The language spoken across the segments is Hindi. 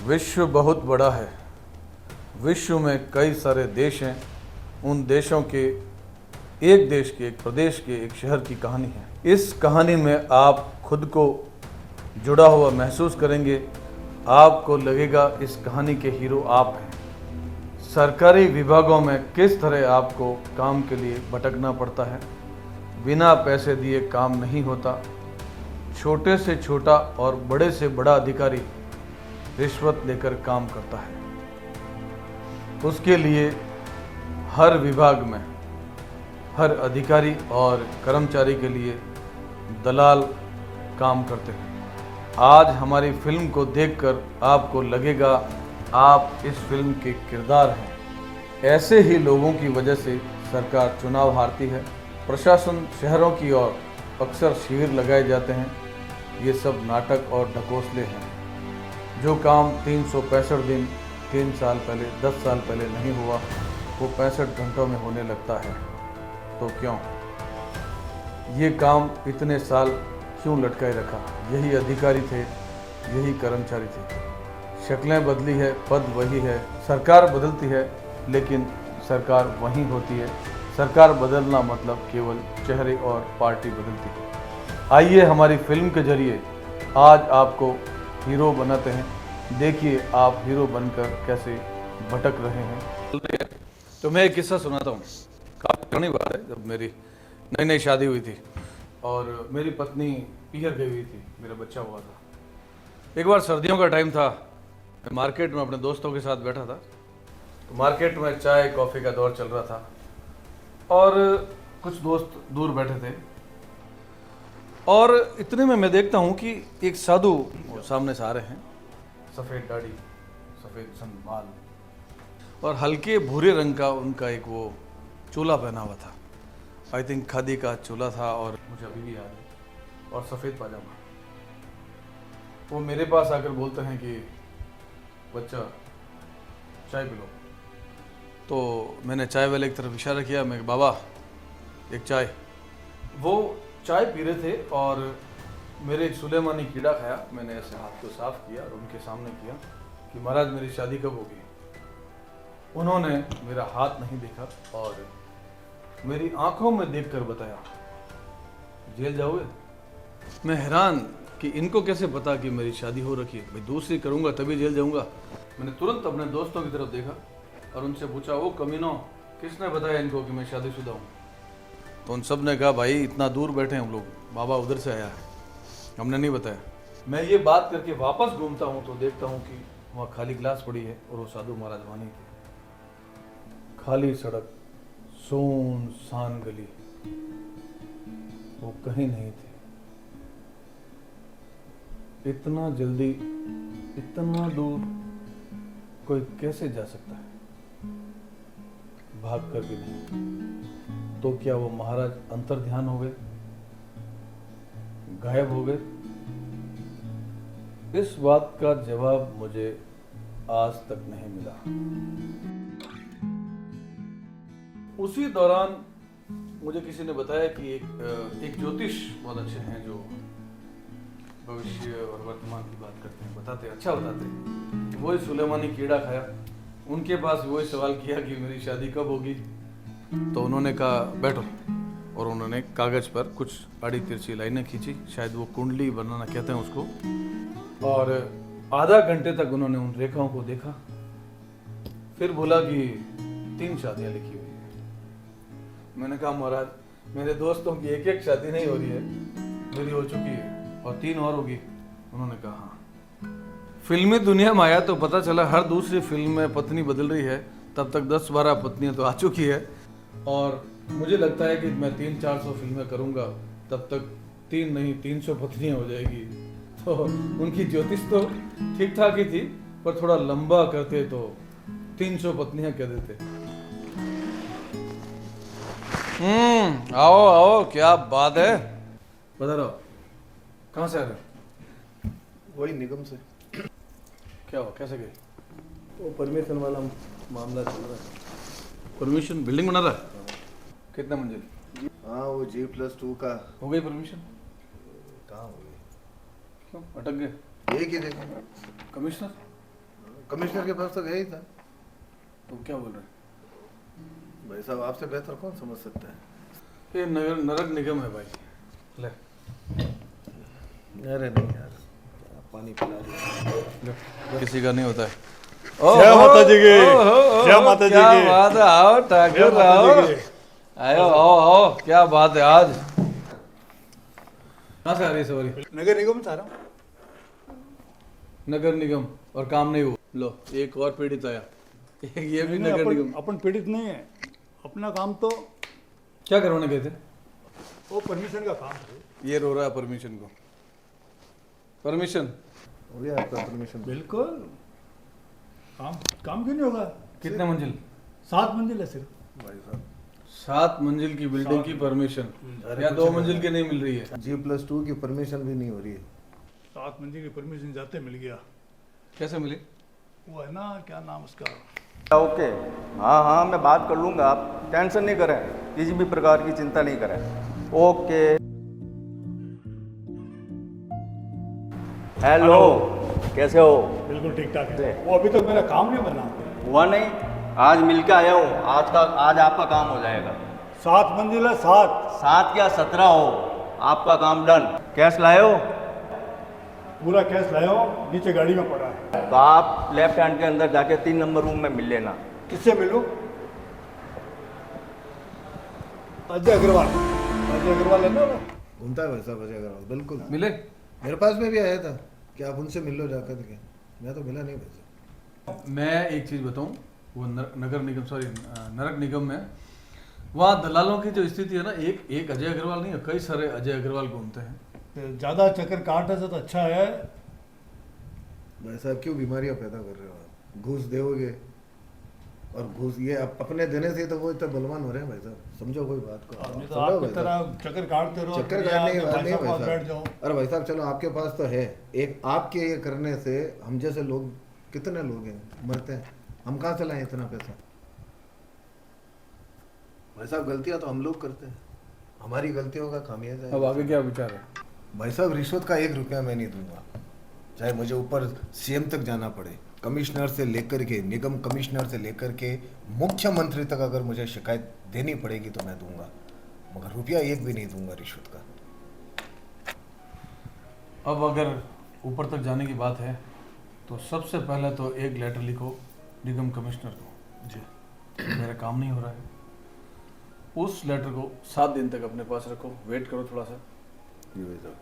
विश्व बहुत बड़ा है। विश्व में कई सारे देश हैं। उन देशों के एक देश के, एक प्रदेश के, एक शहर की कहानी है। इस कहानी में आप खुद को जुड़ा हुआ महसूस करेंगे। आपको लगेगा इस कहानी के हीरो आप हैं। सरकारी विभागों में किस तरह आपको काम के लिए भटकना पड़ता है। बिना पैसे दिए काम नहीं होता। छोटे से छोटा और बड़े से बड़ा अधिकारी रिश्वत लेकर काम करता है। उसके लिए हर विभाग में हर अधिकारी और कर्मचारी के लिए दलाल काम करते हैं। आज हमारी फिल्म को देखकर आपको लगेगा आप इस फिल्म के किरदार हैं। ऐसे ही लोगों की वजह से सरकार चुनाव हारती है। प्रशासन शहरों की ओर अक्सर शिविर लगाए जाते हैं। ये सब नाटक और ढकोसले हैं। जो काम 365 दिन 3 साल पहले 10 साल पहले नहीं हुआ वो 65 घंटों में होने लगता है। तो क्यों ये काम इतने साल क्यों लटकाए रखा। यही अधिकारी थे, यही कर्मचारी थे। शक्लें बदली है, पद वही है। सरकार बदलती है लेकिन सरकार वहीं होती है। सरकार बदलना मतलब केवल चेहरे और पार्टी बदलती है। आइए हमारी फिल्म के जरिए आज आपको हीरो बनाते हैं। देखिए आप हीरो बनकर कैसे भटक रहे हैं। तो मैं एक किस्सा सुनाता हूँ। काफ़ी पुरानी बात है। जब मेरी नई नई शादी हुई थी और मेरी पत्नी पीहर गई हुई थी, मेरा बच्चा हुआ था। एक बार सर्दियों का टाइम था। मैं मार्केट में अपने दोस्तों के साथ बैठा था। तो मार्केट में चाय कॉफ़ी का दौर चल रहा था और कुछ दोस्त दूर बैठे थे। और इतने में मैं देखता हूँ कि एक साधु सामने से आ रहे हैं। सफ़ेद दाढ़ी, सफ़ेद संभाल और हल्के भूरे रंग का उनका एक वो चोला पहना हुआ था। आई थिंक खादी का चोला था और मुझे अभी भी याद है। और सफ़ेद पाजामा। वो मेरे पास आकर बोलते हैं कि बच्चा चाय पी लो। तो मैंने चाय वाले की तरफ इशारा किया। मैं बाबा एक चाय। वो चाय पी रहे थे और मेरे एक सुलेमानी कीड़ा खाया। मैंने ऐसे हाथ को साफ किया और उनके सामने किया कि महाराज मेरी शादी कब होगी। उन्होंने मेरा हाथ नहीं देखा और मेरी आंखों में देखकर बताया जेल जाओगे। मैं हैरान कि इनको कैसे पता कि मेरी शादी हो रखी है। मैं दूसरी करूंगा तभी जेल जाऊंगा। मैंने तुरंत अपने दोस्तों की तरफ देखा और उनसे पूछा वो कमीनों किसने बताया इनको कि मैं शादीशुदा हूँ। तो उन सब ने कहा भाई इतना दूर बैठे हैं हम लोग, बाबा उधर से आया है, हमने नहीं बताया। मैं ये बात करके वापस घूमता हूँ तो देखता हूँ कि वहाँ खाली गिलास पड़ी है और वो साधु महाराज वहाँ नहीं थे। खाली सड़क, सुनसान गली, वो कहीं नहीं थे। इतना जल्दी इतना दूर कोई कैसे जा सकता है। भाग कर भी नहीं। तो क्या वो महाराज अंतर्ध्यान हो गए, गायब हो गए। इस बात का जवाब मुझे आज तक नहीं मिला। उसी दौरान मुझे किसी ने बताया कि एक ज्योतिष बहुत अच्छे हैं जो भविष्य और वर्तमान की बात करते हैं, बताते अच्छा बताते हैं। वही सुलेमानी कीड़ा खाया। उनके पास वही सवाल किया कि मेरी शादी कब होगी। तो उन्होंने कहा बैठो और उन्होंने कागज पर कुछ आड़ी तिरछी लाइनें खींची। शायद वो कुंडली बनाना कहते हैं उसको। और आधा घंटे तक उन्होंने उन रेखाओं को देखा। फिर बोला कि 3 शादियां लिखी हुई है। मैंने कहा महाराज मेरे दोस्तों की एक शादी नहीं हो रही है, मेरी हो चुकी है और 3 और होगी। उन्होंने कहा हाँ। फिल्मी दुनिया में आया तो पता चला हर दूसरी फिल्म में पत्नी बदल रही है। तब तक 10-12 पत्नियां तो आ चुकी है। और मुझे लगता है कि मैं 300-400 फिल्में करूंगा तब तक 3 नहीं 300 पत्नियां हो जाएगी। तो उनकी ज्योतिष तो ठीक ठाक ही थी पर थोड़ा लंबा करते तो 300 पत्नियां कह देते। आओ आओ क्या बात है। बता रहा कहाँ से आ रहे। वही निगम से। क्या हुआ, कैसे गए। वो परमिशन वाला मामला चल रहा है। परमिशन बिल्डिंग बना रहा है। कितना मंजिल। हाँ वो G+2 का हो गई परमिशन। कहाँ हो गई। क्यों अटक गए। एक ही देखो कमिश्नर कमिश्नर के पास तो गया ही था। तो क्या बोल रहे हैं? भाई साहब आपसे बेहतर कौन समझ सकता है। ये नगर निगम है भाई। ले अरे नहीं यार, पानी पिला दिया। किसी का नहीं होता है। जय माता जी की, जय माता जी क्या की। बात है, आओ ठाकुर आओ, आयो आओ आओ, क्या बात है आज। कहाँ से आ रही है सवारी? नगर निगम से आ रहा हूँ। नगर निगम और काम नहीं हुआ। लो एक और पीड़ित आया। ये भी नगर निगम। अपन पीड़ित नहीं है, अपना काम तो क्या करवाने गए थे? वो परमिशन का काम है। ये रो रहा है परमिशन को। परमिशन हो गया आपका परमिशन? बिल्कुल, काम क्यों नहीं होगा। कितने मंजिल? 7 मंजिल है सिर्फ। भाई साहब 7 मंजिल की बिल्डिंग की परमिशन या 2 मंजिल की नहीं मिल रही है? G+2 की परमिशन भी नहीं हो रही है। 7 मंजिल की परमिशन जाते मिल गया। कैसे मिली? वो है ना, क्या नाम उसका, ओके, हाँ हाँ मैं बात कर लूँगा, आप टेंशन नहीं करें, किसी भी प्रकार की चिंता नहीं करें। ओके। हेलो, कैसे हो? बिल्कुल ठीक ठाक है। वो अभी तक मेरा काम नहीं बना। हुआ नहीं, आज मिल के आया हूँ, आज आपका काम हो जाएगा। 7 मंजिल है, 7 या 17 हो, आपका काम डन। कैश लाए हो? पूरा कैश लाया हो, नीचे गाड़ी में पड़ा है। तो आप लेफ्ट हैंड के अंदर जाके 3 नंबर रूम में मिल लेना। किससे मिलूं? अजय अग्रवाल है ना वो? घूमता है भाई साहब अजय अग्रवाल, बिल्कुल मिले? मेरे पास में भी आया था कि आप उनसे मिल लो जाकर के। मैं तो मिला नहीं भाई साहब। मैं एक चीज़ बताऊं, वो नगर निगम सॉरी नगर निगम में वहाँ दलालों की जो स्थिति है ना, एक अजय अग्रवाल नहीं है, कई सारे अजय अग्रवाल घूमते हैं। ज़्यादा चक्कर काटने से तो अच्छा है। भाई साहब क्यों बीमारियां पैदा कर रहे हो आप? घूस दोगे और घूस ये अपने देने से तो वो इतना बलवान हो रहे हैं भाई साहब। समझो कोई बात को। नहीं तो समझो आपकी भाई साहब। तरह चक्कर काटते रहो, चक्कर फिर काटने की आके बात भाई नहीं साहब भाई पास बैठ साहब। जाओ। अरे भाई साहब चलो आपके पास तो है, एक आपके ये करने से हम जैसे लोग कितने लोग हैं मरते हैं। हम कहाँ से लाएं इतना पैसा? भाई साहब गलतियां तो हम लोग करते हैं, हमारी गलतियों का खामियाजा है। अब आगे क्या विचार है? भाई साहब रिश्वत का 1 रुपया मैं नहीं दूंगा, चाहे मुझे ऊपर सीएम तक जाना पड़े। कमिश्नर से लेकर के, निगम कमिश्नर से लेकर के मुख्यमंत्री तक अगर मुझे शिकायत देनी पड़ेगी तो मैं दूंगा, मगर रुपया 1 भी नहीं दूंगा रिश्वत का। अब अगर ऊपर तक जाने की बात है तो सबसे पहले तो एक लेटर लिखो निगम कमिश्नर को जी, मेरा काम नहीं हो रहा है। उस लेटर को 7 दिन तक अपने पास रखो, वेट करो थोड़ा सा। जी भाई साहब।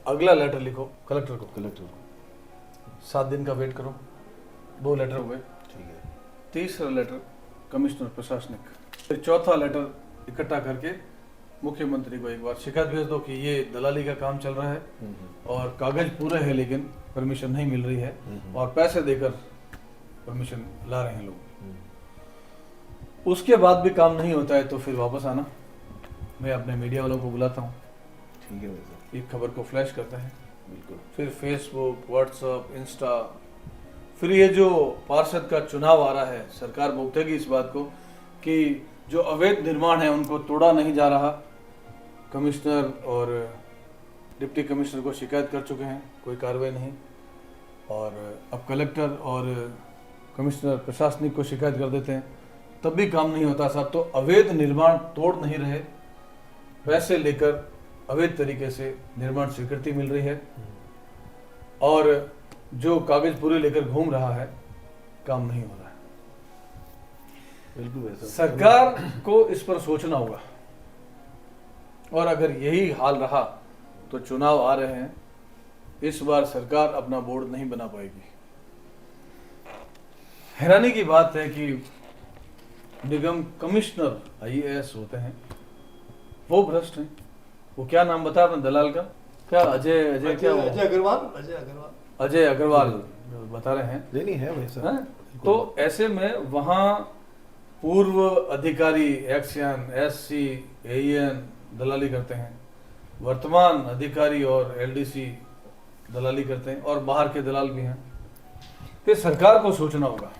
अगला लेटर लिखो कलेक्टर को, कलेक्टर को 7 दिन का वेट करो। 2 लेटर हुए। ठीक है। तीसरा लेटर कमिश्नर प्रशासनिक, फिर चौथा लेटर इकट्ठा करके मुख्यमंत्री को एक बार शिकायत भेज दो कि ये दलाली का काम चल रहा है और कागज पूरे हैं लेकिन परमिशन नहीं मिल रही है और पैसे देकर परमिशन ला रहे हैं लोग। उसके बाद भी काम नहीं होता है तो फिर वापस आना, मैं अपने मीडिया वालों को बुलाता हूँ, ठीक है भाई साहब। एक खबर को फ्लैश करता है, बिल्कुल। फिर फेसबुक, व्हाट्सएप, इंस्टा, फिर ये जो पार्षद का चुनाव आ रहा है, सरकार भुगतेगी इस बात को कि जो अवैध निर्माण है उनको तोड़ा नहीं जा रहा। कमिश्नर और डिप्टी कमिश्नर को शिकायत कर चुके हैं, कोई कार्रवाई नहीं, और अब कलेक्टर और कमिश्नर प्रशासनिक को शिकायत कर देते हैं, तब भी काम नहीं होता साहब। तो अवैध निर्माण तोड़ नहीं रहे, पैसे लेकर अवैध तरीके से निर्माण स्वीकृति मिल रही है और जो कागज पूरे लेकर घूम रहा है, काम नहीं हो रहा है। बिल्कुल भाई साहब। सरकार को इस पर सोचना होगा और अगर यही हाल रहा तो चुनाव आ रहे हैं, इस बार सरकार अपना बोर्ड नहीं बना पाएगी। हैरानी की बात है कि निगम कमिश्नर आईएएस होते हैं, वो भ्रष्ट हैं। वो क्या नाम बताया आपने दलाल का? क्या अजय क्या वो? अजय अग्रवाल अजय अग्रवाल बता रहे हैं। नहीं है भाई साहब। हैं? तो ऐसे में वहाँ पूर्व अधिकारी एक्सएन, एससी, एएन दलाली करते हैं, वर्तमान अधिकारी और एलडीसी दलाली करते हैं और बाहर के दलाल भी हैं। तो सरकार को सोचना होगा,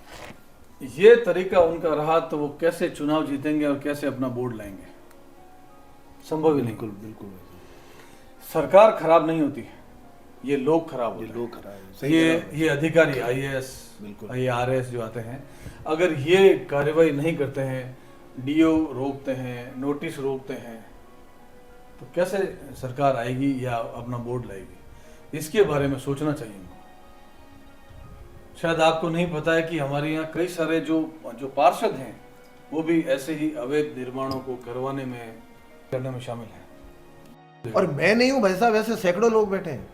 ये तरीका उनका रहा तो वो कैसे चुनाव जीतेंगे और कैसे अपना बोर्ड लाएंगे? संभव ही नहीं। बिल्कुल बिल्कुल। सरकार खराब नहीं होती, ये लोग खराब हो ये रहे लोग हैं। खराब हैं। सही ये कह रहे हो। ये अधिकारी आईएएस बिल्कुल। IARS जो आते हैं, अगर ये कार्रवाई नहीं करते हैं, डीओ रोकते हैं, नोटिस रोकते हैं, तो कैसे सरकार आएगी या अपना बोर्ड लाएगी? इसके बारे में सोचना चाहिए उनको। शायद आपको नहीं पता है कि हमारे यहाँ कई सारे जो पार्षद हैं वो भी ऐसे ही अवैध निर्माणों को करने में शामिल हैं। और मैं नहीं हूं भाई साहब, ऐसे सैकड़ों लोग बैठे हैं,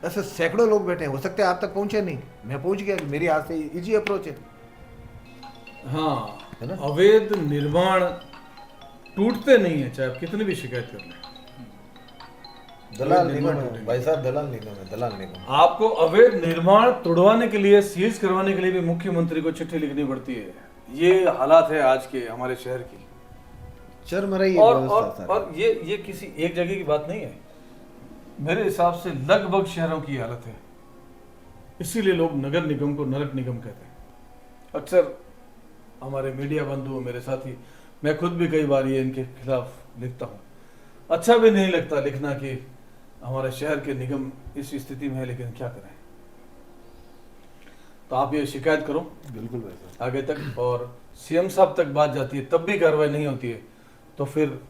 ऐसे सैकड़ों लोग बैठे हैं। हो सकता है आप तक पहुंचे नहीं, मैं पहुंच गया, मेरी हाथ से इजी अप्रोच है। हाँ, है ना? अवैध निर्माण टूटते नहीं है, चाहे आप कितनी भी शिकायत कर लें। दलाल अवैध निगम निर्माण है टूटेंगे। भाई साहब, दलाल निगम है, दलाल निगम। आपको अवैध निर्माण तोड़वाने के लिए, सीज करवाने के लिए भी मुख्यमंत्री को चिट्ठी लिखनी पड़ती है। ये हालात है आज के हमारे शहर की। चरमराई है और व्यवस्था सारी। और ये किसी एक जगह की बात नहीं है, मेरे हिसाब से लगभग शहरों की हालत है। इसीलिए लोग नगर निगम को नरक निगम कहते हैं। अक्सर हमारे मीडिया बंधु, मेरे साथी, मैं खुद भी कई बार ये इनके खिलाफ लिखता हूँ। अच्छा भी नहीं लगता लिखना कि हमारे शहर के निगम इस स्थिति में है, लेकिन क्या करें। तो आप ये शिकायत करो बिल्कुल भाई साहब। आगे तक, और सीएम साहब तक बात जाती है तब भी कार्रवाई नहीं होती है, तो फिर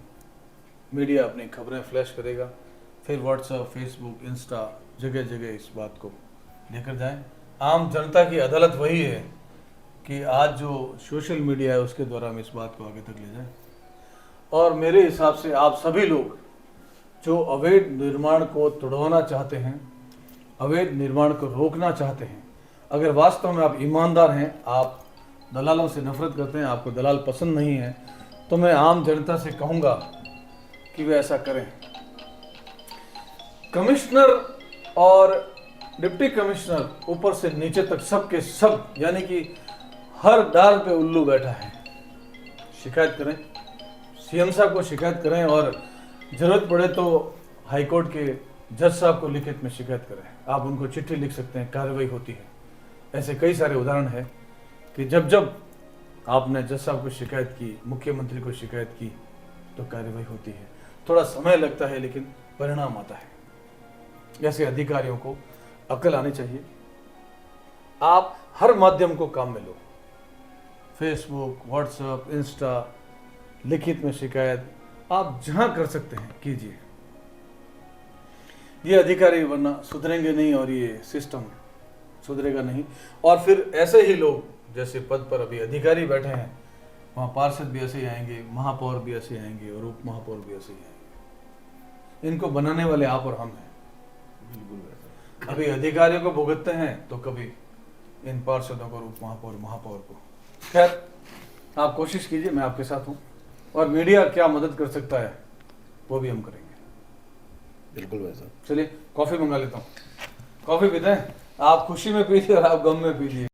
मीडिया अपनी खबरें फ्लैश करेगा, फिर व्हाट्सएप, फेसबुक, इंस्टा, जगह जगह इस बात को लेकर जाएं। आम जनता की अदालत वही है कि आज जो सोशल मीडिया है उसके द्वारा हम इस बात को आगे तक ले जाएं। और मेरे हिसाब से आप सभी लोग जो अवैध निर्माण को तोड़वाना चाहते हैं, अवैध निर्माण को रोकना चाहते हैं, अगर वास्तव में आप ईमानदार हैं, आप दलालों से नफरत करते हैं, आपको दलाल पसंद नहीं है, तो मैं आम जनता से कहूँगा कि वे ऐसा करें। कमिश्नर और डिप्टी कमिश्नर ऊपर से नीचे तक सबके सब, यानी कि हर डाल पे उल्लू बैठा है। शिकायत करें, सीएम साहब को शिकायत करें, और जरूरत पड़े तो हाईकोर्ट के जज साहब को लिखित में शिकायत करें। आप उनको चिट्ठी लिख सकते हैं, कार्रवाई होती है। ऐसे कई सारे उदाहरण है कि जब जब आपने जज साहब को शिकायत की, मुख्यमंत्री को शिकायत की, तो कार्रवाई होती है। थोड़ा समय लगता है लेकिन परिणाम आता है। ऐसे अधिकारियों को अकल आनी चाहिए। आप हर माध्यम को काम में लो, फेसबुक, व्हाट्सएप, इंस्टा, लिखित में शिकायत, आप जहां कर सकते हैं कीजिए। ये अधिकारी वरना सुधरेंगे नहीं और ये सिस्टम सुधरेगा नहीं। और फिर ऐसे ही लोग जैसे पद पर अभी अधिकारी बैठे हैं, वहाँ पार्षद भी ऐसे ही आएंगे, महापौर भी ऐसे ही आएंगे, और उप महापौर भी ऐसे ही आएंगे। इनको बनाने वाले आप और हम हैं। अभी अधिकारियों को भुगतते हैं तो कभी इन पार्षदों को, उप महापौर, महापौर को। खैर, आप कोशिश कीजिए, मैं आपके साथ हूँ, और मीडिया क्या मदद कर सकता है वो भी हम करेंगे। बिल्कुल भाई साहब। चलिए कॉफी मंगा लेता हूँ। कॉफी पीते हैं, आप खुशी में पीजिए और आप गम में पीजिए।